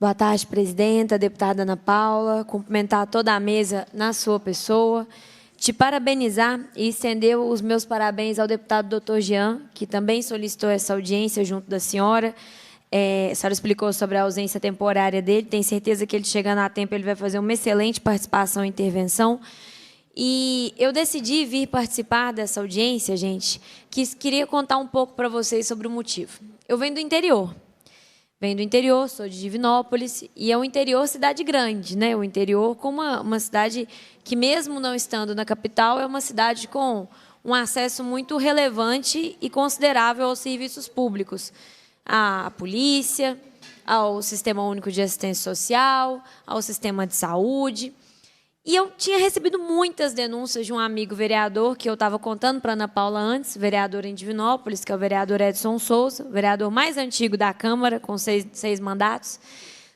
Boa tarde, presidenta, deputada Ana Paula. Cumprimentar toda a mesa na sua pessoa. Te parabenizar e estender os meus parabéns ao deputado Dr. Jean, que também solicitou essa audiência junto da senhora. A senhora explicou sobre a ausência temporária dele. Tenho certeza que ele, chegando a tempo, ele vai fazer uma excelente participação e intervenção. E eu decidi vir participar dessa audiência, gente, que queria contar um pouco para vocês sobre o motivo. Eu venho do interior. Venho do interior, sou de Divinópolis, e é um interior cidade grande, né? O interior com uma cidade que, mesmo não estando na capital, é uma cidade com um acesso muito relevante e considerável aos serviços públicos. À polícia, ao Sistema Único de Assistência Social, ao sistema de saúde. E eu tinha recebido muitas denúncias de um amigo vereador, que eu estava contando para a Ana Paula antes, vereador em Divinópolis, que é o vereador Edson Souza, o vereador mais antigo da Câmara, com seis mandatos,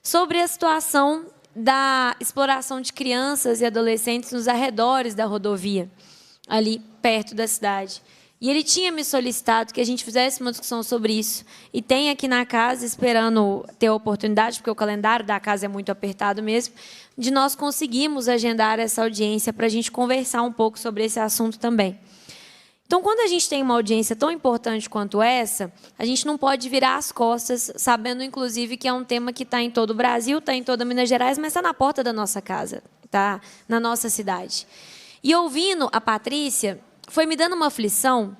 sobre a situação da exploração de crianças e adolescentes nos arredores da rodovia, ali perto da cidade. E ele tinha me solicitado que a gente fizesse uma discussão sobre isso. E tem aqui na casa, esperando ter a oportunidade, porque o calendário da casa é muito apertado mesmo, de nós conseguirmos agendar essa audiência para a gente conversar um pouco sobre esse assunto também. Então, quando a gente tem uma audiência tão importante quanto essa, a gente não pode virar as costas, sabendo, inclusive, que é um tema que está em todo o Brasil, está em toda Minas Gerais, mas está na porta da nossa casa, está na nossa cidade. E ouvindo a Patrícia, foi me dando uma aflição,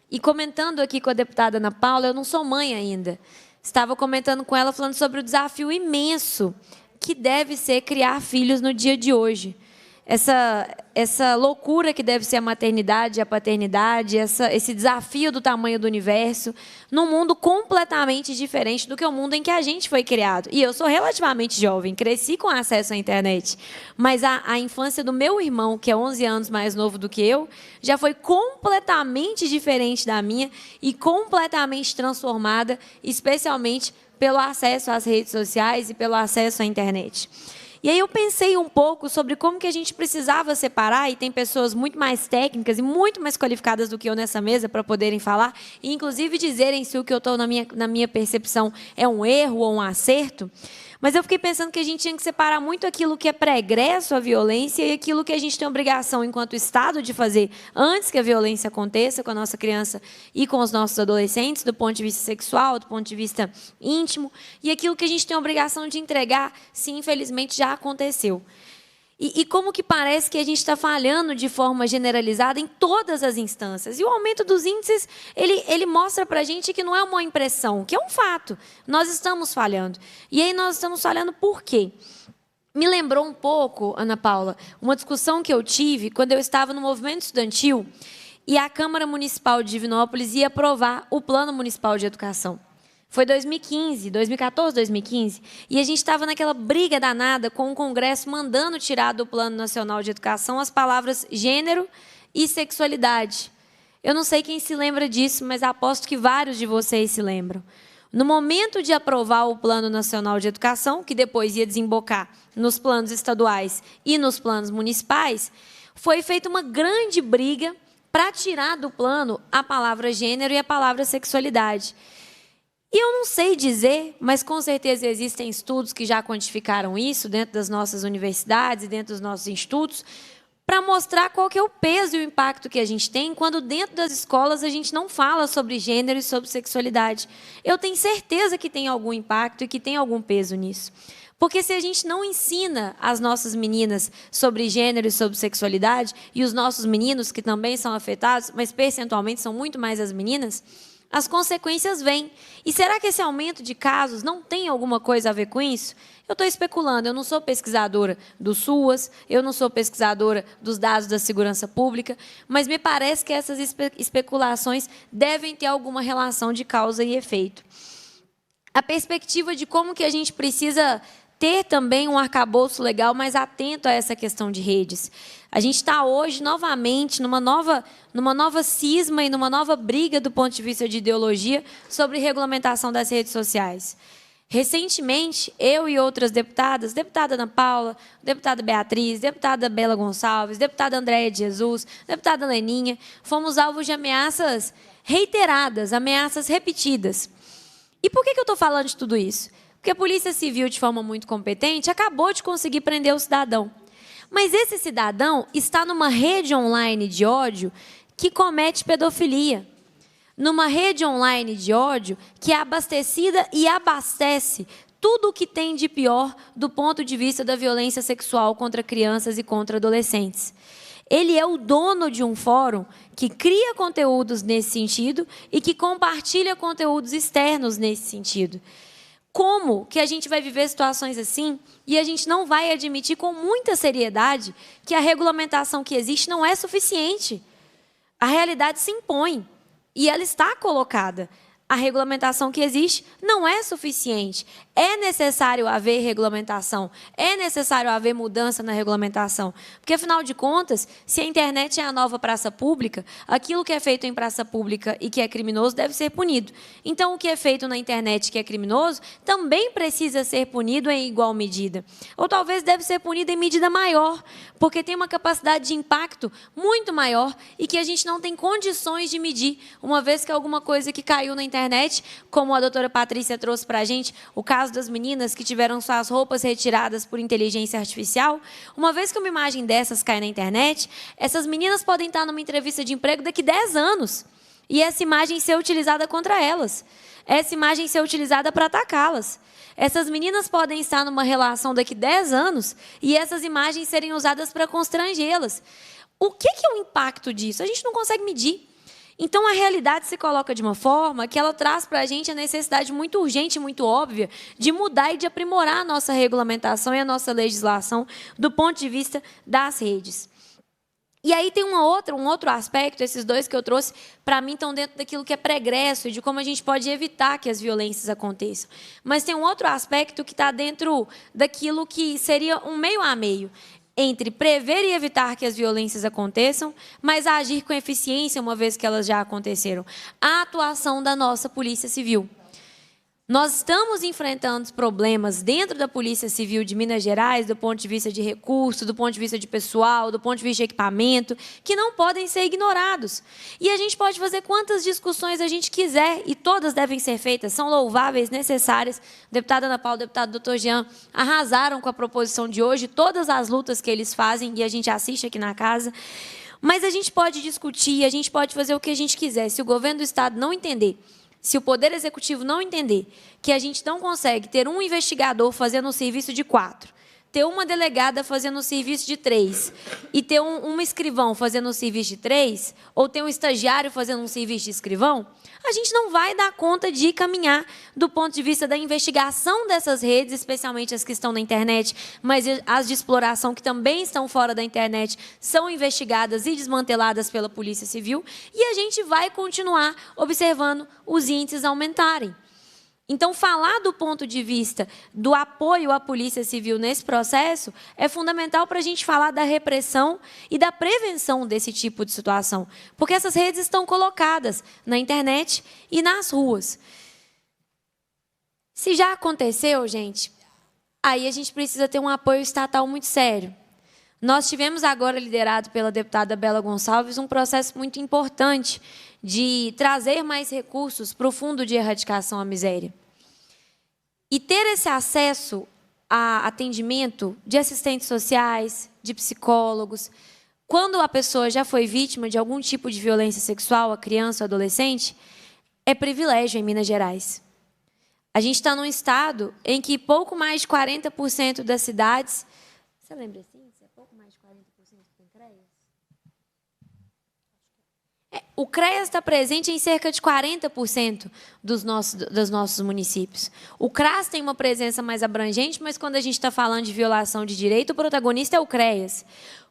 e comentando aqui com a deputada Ana Paula, eu não sou mãe ainda, estava comentando com ela, falando sobre o desafio imenso que deve ser criar filhos no dia de hoje. Essa loucura que deve ser a maternidade e a paternidade, esse desafio do tamanho do universo, num mundo completamente diferente do que o mundo em que a gente foi criado. E eu sou relativamente jovem, cresci com acesso à internet, mas a infância do meu irmão, que é 11 anos mais novo do que eu, já foi completamente diferente da minha e completamente transformada, especialmente pelo acesso às redes sociais e pelo acesso à internet. E aí eu pensei um pouco sobre como que a gente precisava separar, e tem pessoas muito mais técnicas e muito mais qualificadas do que eu nessa mesa para poderem falar, e inclusive dizerem se o que eu estou na minha percepção é um erro ou um acerto. Mas eu fiquei pensando que a gente tinha que separar muito aquilo que é pregresso à violência e aquilo que a gente tem obrigação, enquanto Estado, de fazer antes que a violência aconteça com a nossa criança e com os nossos adolescentes, do ponto de vista sexual, do ponto de vista íntimo, e aquilo que a gente tem obrigação de entregar, se infelizmente já aconteceu. E como que parece que a gente está falhando de forma generalizada em todas as instâncias. E o aumento dos índices, ele mostra para a gente que não é uma impressão, que é um fato. Nós estamos falhando. E aí nós estamos falhando por quê? Me lembrou um pouco, Ana Paula, uma discussão que eu tive quando eu estava no movimento estudantil e a Câmara Municipal de Divinópolis ia aprovar o Plano Municipal de Educação. Foi 2014, 2015, e a gente estava naquela briga danada com o Congresso mandando tirar do Plano Nacional de Educação as palavras gênero e sexualidade. Eu não sei quem se lembra disso, mas aposto que vários de vocês se lembram. No momento de aprovar o Plano Nacional de Educação, que depois ia desembocar nos planos estaduais e nos planos municipais, foi feita uma grande briga para tirar do plano a palavra gênero e a palavra sexualidade. E eu não sei dizer, mas com certeza existem estudos que já quantificaram isso dentro das nossas universidades e dentro dos nossos institutos, para mostrar qual que é o peso e o impacto que a gente tem quando dentro das escolas a gente não fala sobre gênero e sobre sexualidade. Eu tenho certeza que tem algum impacto e que tem algum peso nisso. Porque se a gente não ensina as nossas meninas sobre gênero e sobre sexualidade, e os nossos meninos, que também são afetados, mas percentualmente são muito mais as meninas, as consequências vêm. E será que esse aumento de casos não tem alguma coisa a ver com isso? Eu estou especulando, eu não sou pesquisadora do SUAS, eu não sou pesquisadora dos dados da segurança pública, mas me parece que essas especulações devem ter alguma relação de causa e efeito. A perspectiva de como que a gente precisa ter também um arcabouço legal mais atento a essa questão de redes. A gente está hoje, novamente, numa nova cisma e numa nova briga do ponto de vista de ideologia sobre regulamentação das redes sociais. Recentemente, eu e outras deputadas, deputada Ana Paula, deputada Beatriz, deputada Bela Gonçalves, deputada Andréia de Jesus, deputada Leninha, fomos alvos de ameaças reiteradas, ameaças repetidas. E por que eu estou falando de tudo isso? Porque a Polícia Civil, de forma muito competente, acabou de conseguir prender o cidadão. Mas esse cidadão está numa rede online de ódio que comete pedofilia. Numa rede online de ódio que é abastecida e abastece tudo o que tem de pior do ponto de vista da violência sexual contra crianças e contra adolescentes. Ele é o dono de um fórum que cria conteúdos nesse sentido e que compartilha conteúdos externos nesse sentido. Como que a gente vai viver situações assim e a gente não vai admitir com muita seriedade que a regulamentação que existe não é suficiente? A realidade se impõe e ela está colocada. A regulamentação que existe não é suficiente. É necessário haver regulamentação, é necessário haver mudança na regulamentação. Porque, afinal de contas, se a internet é a nova praça pública, aquilo que é feito em praça pública e que é criminoso deve ser punido. Então, o que é feito na internet que é criminoso também precisa ser punido em igual medida. Ou talvez deve ser punido em medida maior, porque tem uma capacidade de impacto muito maior e que a gente não tem condições de medir, uma vez que alguma coisa que caiu na internet, como a doutora Patrícia trouxe para a gente, o caso das meninas que tiveram suas roupas retiradas por inteligência artificial, uma vez que uma imagem dessas cai na internet, essas meninas podem estar numa entrevista de emprego daqui 10 anos e essa imagem ser utilizada contra elas, essa imagem ser utilizada para atacá-las. Essas meninas podem estar numa relação daqui 10 anos e essas imagens serem usadas para constrangê-las. O que é o impacto disso? A gente não consegue medir. Então, a realidade se coloca de uma forma que ela traz para a gente a necessidade muito urgente, muito óbvia, de mudar e de aprimorar a nossa regulamentação e a nossa legislação do ponto de vista das redes. E aí tem um outro aspecto, esses dois que eu trouxe, para mim estão dentro daquilo que é pregresso, de como a gente pode evitar que as violências aconteçam. Mas tem um outro aspecto que está dentro daquilo que seria um meio a meio, entre prever e evitar que as violências aconteçam, mas agir com eficiência uma vez que elas já aconteceram. A atuação da nossa Polícia Civil. Nós estamos enfrentando problemas dentro da Polícia Civil de Minas Gerais, do ponto de vista de recursos, do ponto de vista de pessoal, do ponto de vista de equipamento, que não podem ser ignorados. E a gente pode fazer quantas discussões a gente quiser, e todas devem ser feitas, são louváveis, necessárias. O deputado Ana Paula, o deputado Dr. Jean arrasaram com a proposição de hoje, todas as lutas que eles fazem, e a gente assiste aqui na casa. Mas a gente pode discutir, a gente pode fazer o que a gente quiser. Se o governo do Estado não entender, se o Poder Executivo não entender que a gente não consegue ter um investigador fazendo um serviço de 4, ter uma delegada fazendo um serviço de 3 e ter um escrivão fazendo um serviço de 3, ou ter um estagiário fazendo um serviço de escrivão, a gente não vai dar conta de caminhar do ponto de vista da investigação dessas redes, especialmente as que estão na internet, mas as de exploração que também estão fora da internet são investigadas e desmanteladas pela Polícia Civil, e a gente vai continuar observando os índices aumentarem. Então, falar do ponto de vista do apoio à Polícia Civil nesse processo é fundamental para a gente falar da repressão e da prevenção desse tipo de situação, porque essas redes estão colocadas na internet e nas ruas. Se já aconteceu, gente, aí a gente precisa ter um apoio estatal muito sério. Nós tivemos agora, liderado pela deputada Bela Gonçalves, um processo muito importante de trazer mais recursos para o Fundo de Erradicação à Miséria. E ter esse acesso a atendimento de assistentes sociais, de psicólogos, quando a pessoa já foi vítima de algum tipo de violência sexual, a criança ou adolescente, é privilégio em Minas Gerais. A gente está num estado em que pouco mais de 40% das cidades... Você lembra assim? Pouco mais de 40% tem CREAS? O CREAS está presente em cerca de 40% dos nossos municípios. O CRAS tem uma presença mais abrangente, mas quando a gente está falando de violação de direito, o protagonista é o CREAS.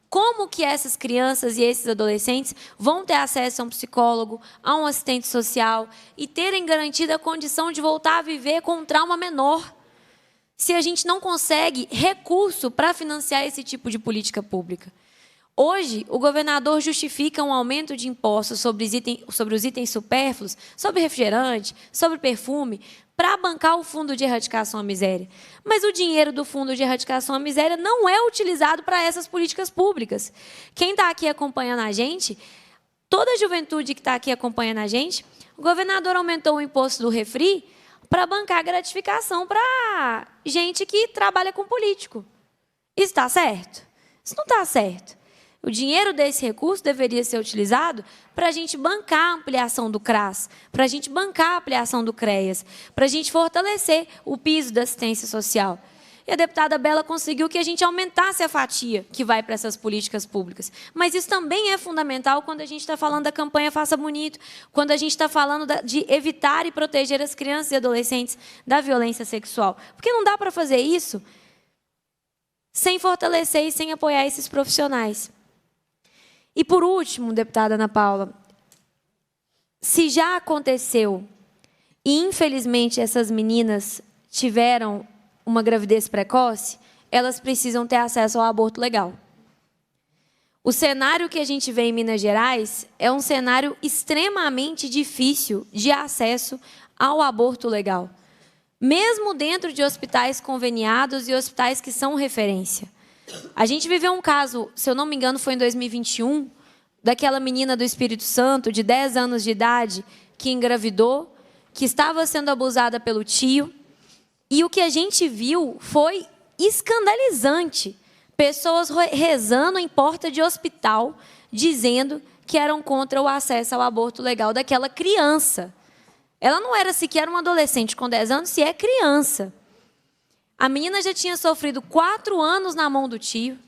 Como que essas crianças e esses adolescentes vão ter acesso a um psicólogo, a um assistente social e terem garantida a condição de voltar a viver com um trauma menor, se a gente não consegue recurso para financiar esse tipo de política pública? Hoje, o governador justifica um aumento de impostos sobre os itens supérfluos, sobre refrigerante, sobre perfume, para bancar o Fundo de Erradicação à Miséria. Mas o dinheiro do Fundo de Erradicação à Miséria não é utilizado para essas políticas públicas. Quem está aqui acompanhando a gente, toda a juventude que está aqui acompanhando a gente, o governador aumentou o imposto do refri para bancar gratificação para gente que trabalha com político. Isso está certo? Isso não está certo. O dinheiro desse recurso deveria ser utilizado para a gente bancar a ampliação do CRAS, para a gente bancar a ampliação do CREAS, para a gente fortalecer o piso da assistência social. E a deputada Bela conseguiu que a gente aumentasse a fatia que vai para essas políticas públicas. Mas isso também é fundamental quando a gente está falando da campanha Faça Bonito, quando a gente está falando de evitar e proteger as crianças e adolescentes da violência sexual. Porque não dá para fazer isso sem fortalecer e sem apoiar esses profissionais. E, por último, deputada Ana Paula, se já aconteceu e, infelizmente, essas meninas tiveram uma gravidez precoce, elas precisam ter acesso ao aborto legal. O cenário que a gente vê em Minas Gerais é um cenário extremamente difícil de acesso ao aborto legal, mesmo dentro de hospitais conveniados e hospitais que são referência. A gente viveu um caso, se eu não me engano, foi em 2021, daquela menina do Espírito Santo, de 10 anos de idade, que engravidou, que estava sendo abusada pelo tio. E o que a gente viu foi escandalizante. Pessoas rezando em porta de hospital, dizendo que eram contra o acesso ao aborto legal daquela criança. Ela não era sequer uma adolescente com 10 anos, se é criança. A menina já tinha sofrido 4 anos na mão do tio,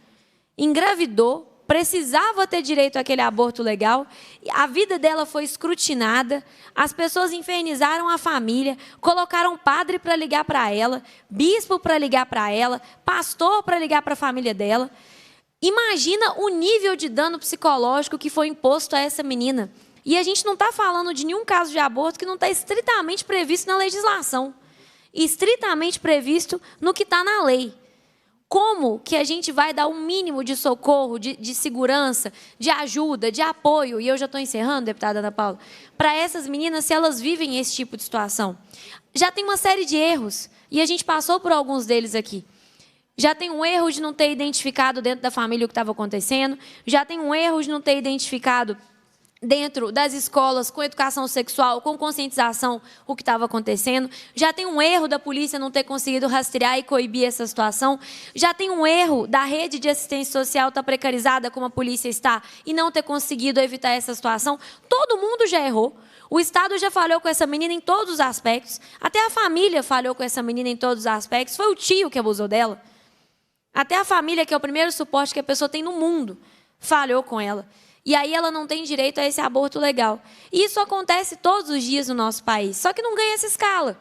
engravidou, precisava ter direito àquele aborto legal, a vida dela foi escrutinada, as pessoas infernizaram a família, colocaram padre para ligar para ela, bispo para ligar para ela, pastor para ligar para a família dela. Imagina o nível de dano psicológico que foi imposto a essa menina. E a gente não está falando de nenhum caso de aborto que não está estritamente previsto na legislação. Estritamente previsto no que está na lei. Como que a gente vai dar um mínimo de socorro, de segurança, de ajuda, de apoio, e eu já estou encerrando, deputada Ana Paula, para essas meninas se elas vivem esse tipo de situação? Já tem uma série de erros, e a gente passou por alguns deles aqui. Já tem um erro de não ter identificado dentro da família o que estava acontecendo, já tem um erro de não ter identificado dentro das escolas, com educação sexual, com conscientização, o que estava acontecendo. Já tem um erro da polícia não ter conseguido rastrear e coibir essa situação. Já tem um erro da rede de assistência social estar precarizada, como a polícia está, e não ter conseguido evitar essa situação. Todo mundo já errou. O Estado já falhou com essa menina em todos os aspectos. Até a família falhou com essa menina em todos os aspectos. Foi o tio que abusou dela. Até a família, que é o primeiro suporte que a pessoa tem no mundo, falhou com ela. E aí ela não tem direito a esse aborto legal. E isso acontece todos os dias no nosso país, só que não ganha essa escala.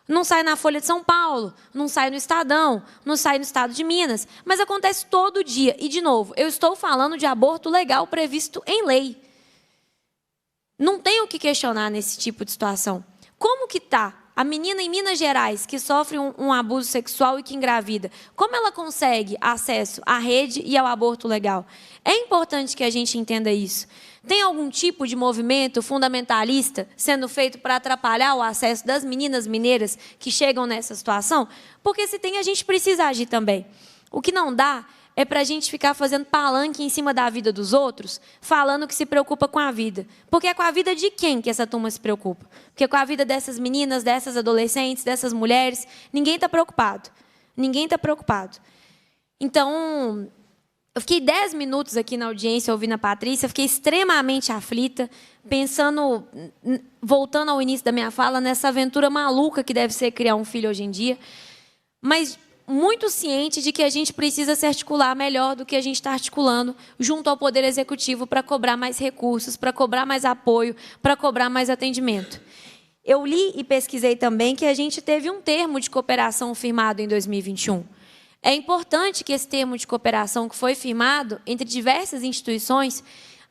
Não sai na Folha de São Paulo, não sai no Estadão, não sai no Estado de Minas, mas acontece todo dia. E, de novo, eu estou falando de aborto legal previsto em lei. Não tem o que questionar nesse tipo de situação. Como que está a menina em Minas Gerais, que sofre um abuso sexual e que engravida? Como ela consegue acesso à rede e ao aborto legal? É importante que a gente entenda isso. Tem algum tipo de movimento fundamentalista sendo feito para atrapalhar o acesso das meninas mineiras que chegam nessa situação? Porque se tem, a gente precisa agir também. O que não dá é para a gente ficar fazendo palanque em cima da vida dos outros, falando que se preocupa com a vida. Porque é com a vida de quem que essa turma se preocupa? Porque com a vida dessas meninas, dessas adolescentes, dessas mulheres, ninguém está preocupado. Ninguém está preocupado. Então, eu fiquei 10 minutos aqui na audiência ouvindo a Patrícia, fiquei extremamente aflita, pensando, voltando ao início da minha fala, nessa aventura maluca que deve ser criar um filho hoje em dia. Mas muito ciente de que a gente precisa se articular melhor do que a gente está articulando junto ao Poder Executivo para cobrar mais recursos, para cobrar mais apoio, para cobrar mais atendimento. Eu li e pesquisei também que a gente teve um termo de cooperação firmado em 2021. É importante que esse termo de cooperação que foi firmado entre diversas instituições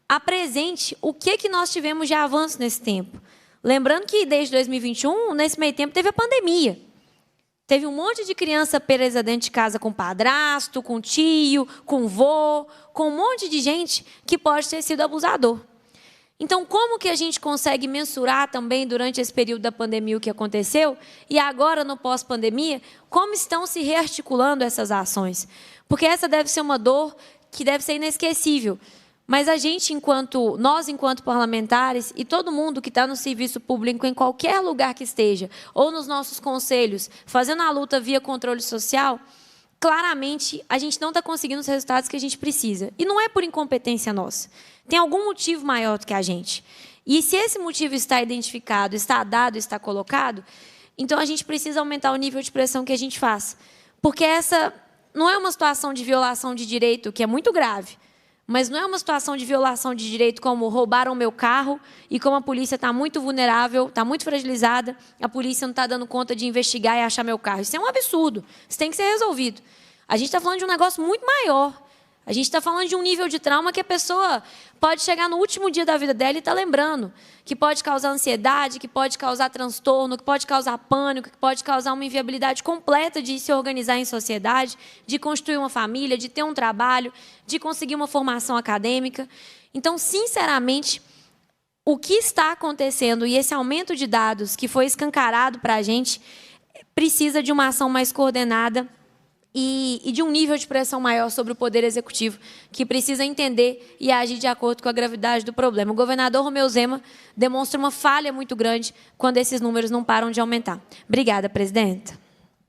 apresente o que nós tivemos de avanço nesse tempo. Lembrando que desde 2021, nesse meio tempo, teve a pandemia. Teve um monte de criança presa dentro de casa com padrasto, com tio, com vô, com um monte de gente que pode ter sido abusador. Então, como que a gente consegue mensurar também durante esse período da pandemia o que aconteceu e agora no pós-pandemia, como estão se rearticulando essas ações? Porque essa deve ser uma dor que deve ser inesquecível. Mas nós, enquanto parlamentares, e todo mundo que está no serviço público, em qualquer lugar que esteja, ou nos nossos conselhos, fazendo a luta via controle social, claramente a gente não está conseguindo os resultados que a gente precisa. E não é por incompetência nossa. Tem algum motivo maior do que a gente. E se esse motivo está identificado, está dado, está colocado, então a gente precisa aumentar o nível de pressão que a gente faz. Porque essa não é uma situação de violação de direito, que é muito grave, mas não é uma situação de violação de direito como roubaram o meu carro e como a polícia está muito vulnerável, está muito fragilizada, a polícia não está dando conta de investigar e achar meu carro. Isso é um absurdo. Isso tem que ser resolvido. A gente está falando de um negócio muito maior. A gente está falando de um nível de trauma que a pessoa pode chegar no último dia da vida dela e está lembrando, que pode causar ansiedade, que pode causar transtorno, que pode causar pânico, que pode causar uma inviabilidade completa de se organizar em sociedade, de construir uma família, de ter um trabalho, de conseguir uma formação acadêmica. Então, sinceramente, o que está acontecendo e esse aumento de dados que foi escancarado para a gente precisa de uma ação mais coordenada e de um nível de pressão maior sobre o Poder Executivo, que precisa entender e agir de acordo com a gravidade do problema. O governador Romeu Zema demonstra uma falha muito grande quando esses números não param de aumentar. Obrigada, presidenta.